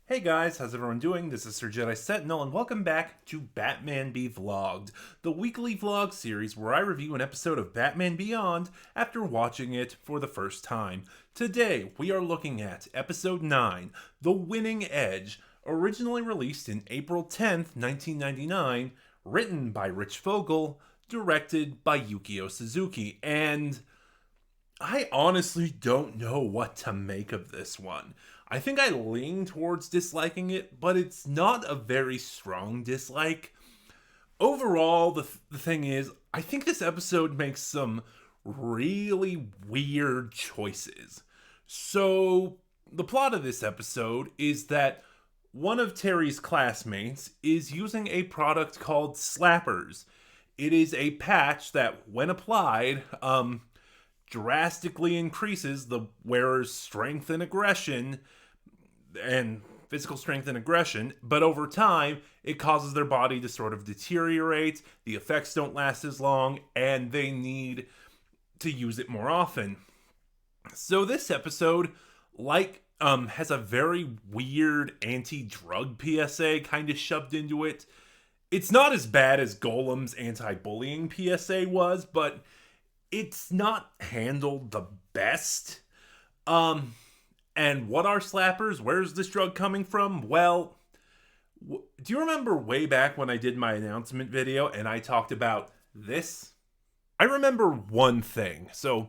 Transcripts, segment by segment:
Hey guys, how's everyone doing? This is Sir Jedi Sentinel, and welcome back to Batman Be Vlogged, the weekly vlog series where I review an episode of Batman Beyond after watching it for the first time. Today, we are looking at Episode 9, The Winning Edge, originally released in April 10th, 1999, written by Rich Fogel, directed by Yukio Suzuki, and I honestly don't know what to make of this one. I think I lean towards disliking it, but it's not a very strong dislike. Overall, the thing is, I think this episode makes some really weird choices. So, the plot of this episode is that one of Terry's classmates is using a product called Slappers. It is a patch that, when applied, drastically increases the wearer's strength and aggression and physical strength and aggression, but over time it causes their body to sort of deteriorate, the effects don't last as long, and they need to use it more often. So this episode has a very weird anti-drug PSA kind of shoved into it. It's not as bad as Golem's anti-bullying PSA was, but it's not handled the best. And what are slappers? Where's this drug coming from? Well, do you remember way back when I did my announcement video and I talked about this? I remember one thing. So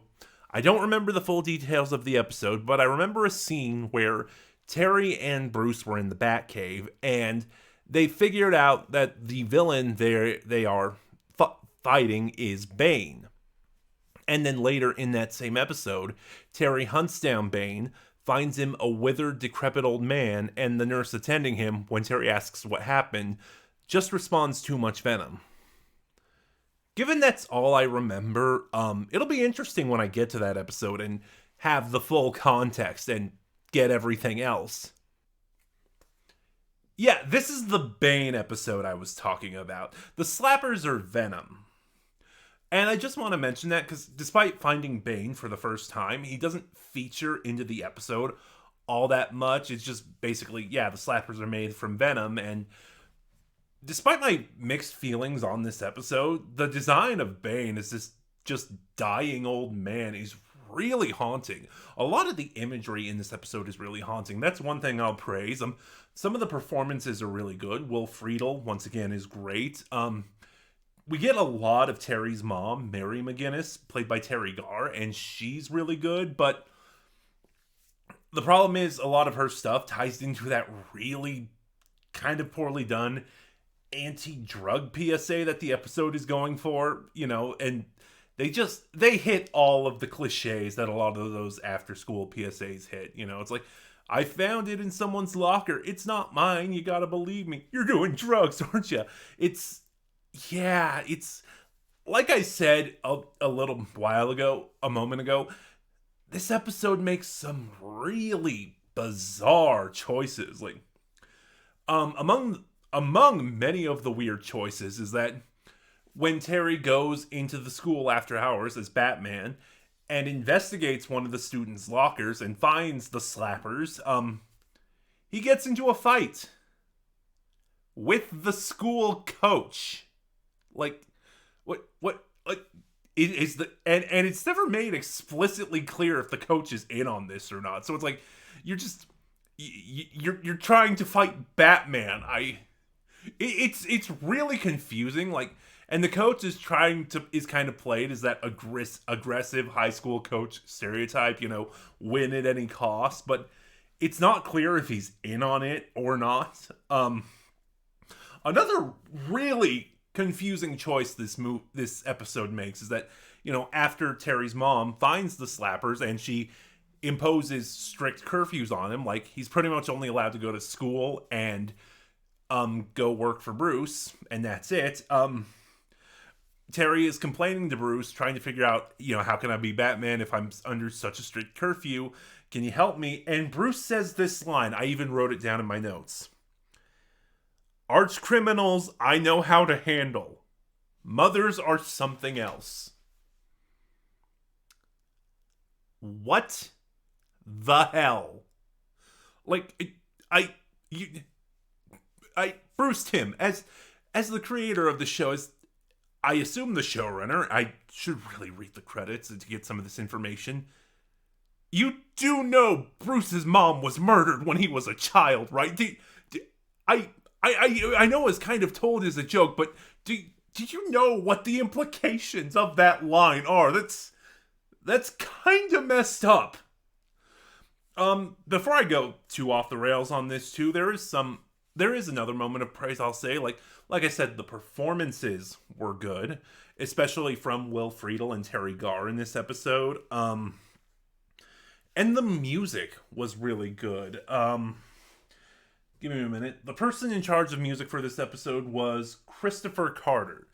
I don't remember the full details of the episode, but I remember a scene where Terry and Bruce were in the Batcave and they figured out that the villain they are fighting is Bane. And then later in that same episode, Terry hunts down Bane, finds him a withered, decrepit old man, and the nurse attending him, when Terry asks what happened, just responds too much venom. Given that's all I remember, it'll be interesting when I get to that episode and have the full context and get everything else. Yeah, this is the Bane episode I was talking about. The slappers are venom. And I just want to mention that because despite finding Bane for the first time, he doesn't feature into the episode all that much. It's just basically, yeah, the slappers are made from venom. And despite my mixed feelings on this episode, the design of Bane is this just dying old man. He's really haunting. A lot of the imagery in this episode is really haunting. That's one thing I'll praise. Some of the performances are really good. Will Friedle, once again, is great. We get a lot of Terry's mom, Mary McGinnis, played by Terry Garr, and she's really good, but the problem is a lot of her stuff ties into that really kind of poorly done anti-drug PSA that the episode is going for, and they hit all of the cliches that a lot of those after-school PSAs hit, It's like, I found it in someone's locker. It's not mine. You gotta believe me. You're doing drugs, aren't you? It's like I said a little while ago, a moment ago, this episode makes some really bizarre choices. Like, among many of the weird choices is that when Terry goes into the school after hours as Batman and investigates one of the students' lockers and finds the slappers, he gets into a fight with the school coach. Like, like, is the and it's never made explicitly clear if the coach is in on this or not. So it's like you're trying to fight Batman. It's really confusing. Like, and the coach is kind of played as that aggressive high school coach stereotype. Win at any cost. But it's not clear if he's in on it or not. Another really confusing choice this episode makes is that after Terry's mom finds the slappers and she imposes strict curfews on him, like he's pretty much only allowed to go to school and go work for Bruce, and that's it. Terry is complaining to Bruce, trying to figure out, how can I be Batman if I'm under such a strict curfew? Can you help me? And Bruce says this line. I even wrote it down in my notes. Arch criminals I know how to handle. Mothers are something else. What the hell? Like, you, Bruce Timm, as the creator of the show, as I assume the showrunner, I should really read the credits to get some of this information. You do know Bruce's mom was murdered when he was a child, right? I know it's kind of told as a joke, but did you know what the implications of that line are? That's kind of messed up. Before I go too off the rails on this too, there is another moment of praise I'll say. Like I said, the performances were good, especially from Will Friedle and Terry Garr in this episode. And the music was really good. Give me a minute. The person in charge of music for this episode was Christopher Carter.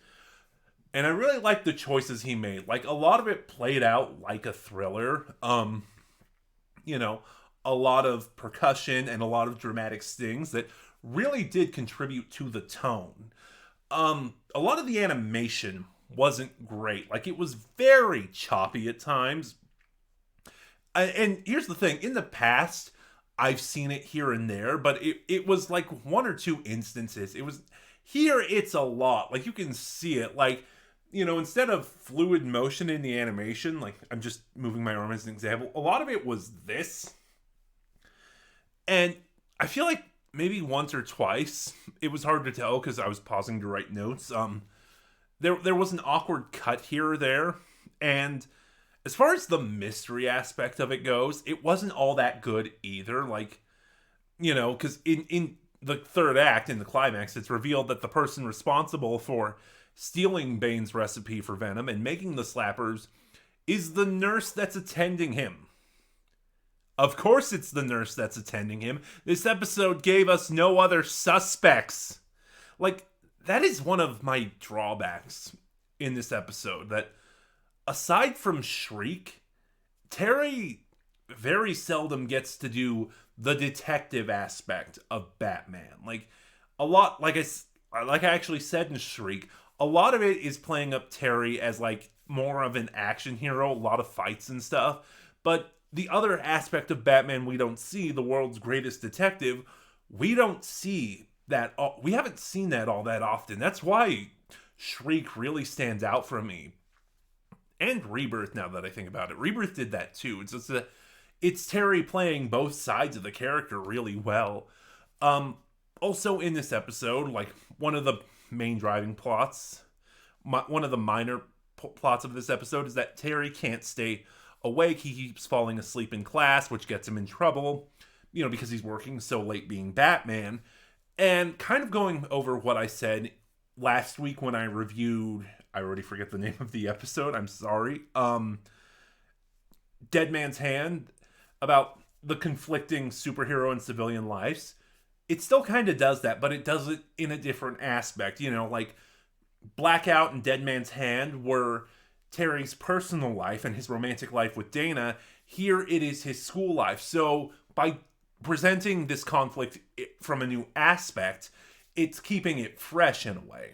And I really liked the choices he made. Like, a lot of it played out like a thriller. A lot of percussion and a lot of dramatic stings that really did contribute to the tone. A lot of the animation wasn't great. Like, it was very choppy at times. And here's the thing. In the past, I've seen it here and there, but it was like one or two instances. It was here. It's a lot. Like, you can see it. Like, instead of fluid motion in the animation, like I'm just moving my arm as an example, a lot of it was this. And I feel like maybe once or twice, it was hard to tell because I was pausing to write notes. There was an awkward cut here or there. And as far as the mystery aspect of it goes, it wasn't all that good either. Like, because in the third act, in the climax, it's revealed that the person responsible for stealing Bane's recipe for venom and making the slappers is the nurse that's attending him. Of course it's the nurse that's attending him. This episode gave us no other suspects. Like, that is one of my drawbacks in this episode, that aside from Shriek, Terry very seldom gets to do the detective aspect of Batman. Like, a lot, like I actually said in Shriek, a lot of it is playing up Terry as like more of an action hero, a lot of fights and stuff. But the other aspect of Batman we don't see, the world's greatest detective, we don't see that. We haven't seen that all that often. That's why Shriek really stands out for me. And Rebirth, now that I think about it. Rebirth did that too. It's Terry playing both sides of the character really well. Also in this episode, like, one of the main driving plots, one of the minor plots of this episode is that Terry can't stay awake. He keeps falling asleep in class, which gets him in trouble, because he's working so late being Batman. And kind of going over what I said last week when I reviewed, I already forget the name of the episode, I'm sorry, Dead Man's Hand, about the conflicting superhero and civilian lives. It still kind of does that, but it does it in a different aspect. Like Blackout and Dead Man's Hand were Terry's personal life and his romantic life with Dana. Here it is his school life. So by presenting this conflict from a new aspect, it's keeping it fresh in a way.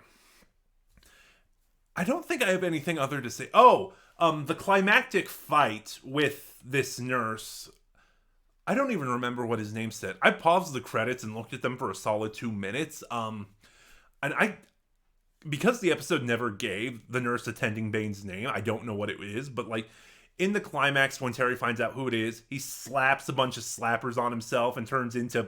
I don't think I have anything other to say. The climactic fight with this nurse, I don't even remember what his name said. I paused the credits and looked at them for a solid 2 minutes. Because the episode never gave the nurse attending Bane's name, I don't know what it is, but like in the climax, when Terry finds out who it is, he slaps a bunch of slappers on himself and turns into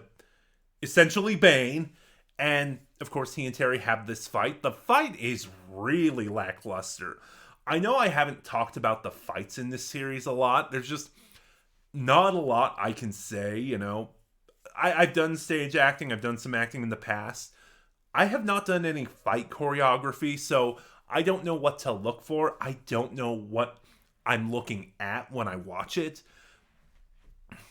essentially Bane. And of course, he and Terry have this fight. The fight is really lackluster. I know I haven't talked about the fights in this series a lot. There's just not a lot I can say, I've done stage acting. I've done some acting in the past. I have not done any fight choreography, so I don't know what to look for. I don't know what I'm looking at when I watch it.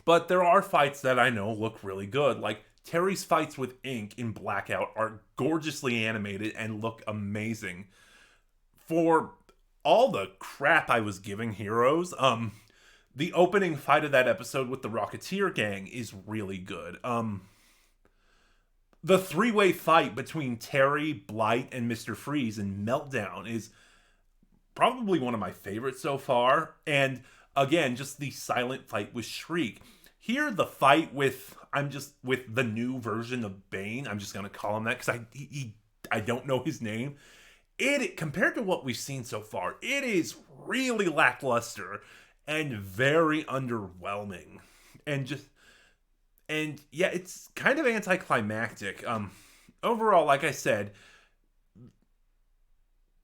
But there are fights that I know look really good. Like, Terry's fights with ink in Blackout are gorgeously animated and look amazing. For all the crap I was giving Heroes, the opening fight of that episode with the Rocketeer gang is really good. The three-way fight between Terry, Blight, and Mr. Freeze in Meltdown is probably one of my favorites so far. And again, just the silent fight with Shriek. Here, the fight with the new version of Bane. I'm just gonna call him that because I don't know his name. It compared to what we've seen so far, it is really lackluster and very underwhelming, and yeah, it's kind of anticlimactic. Overall, like I said,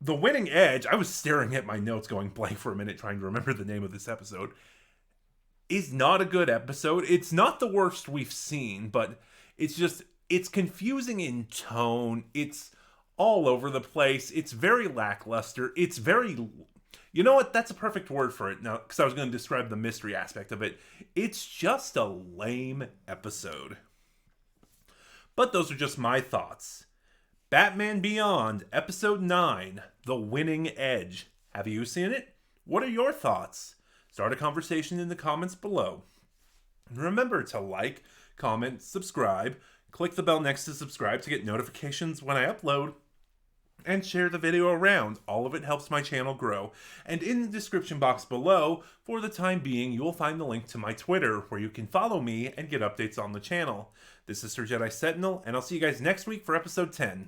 the winning edge. I was staring at my notes, going blank for a minute, trying to remember the name of this episode. Is not a good episode. It's not the worst we've seen, but it's confusing in tone. It's all over the place. It's very lackluster. It's very, you know what? That's a perfect word for it now, because I was going to describe the mystery aspect of it. It's just a lame episode. But those are just my thoughts. Batman Beyond, Episode 9, The Winning Edge. Have you seen it? What are your thoughts? Start a conversation in the comments below. Remember to like, comment, subscribe, click the bell next to subscribe to get notifications when I upload, and share the video around. All of it helps my channel grow. And in the description box below, for the time being, you will find the link to my Twitter, where you can follow me and get updates on the channel. This is Sir Jedi Sentinel, and I'll see you guys next week for episode 10.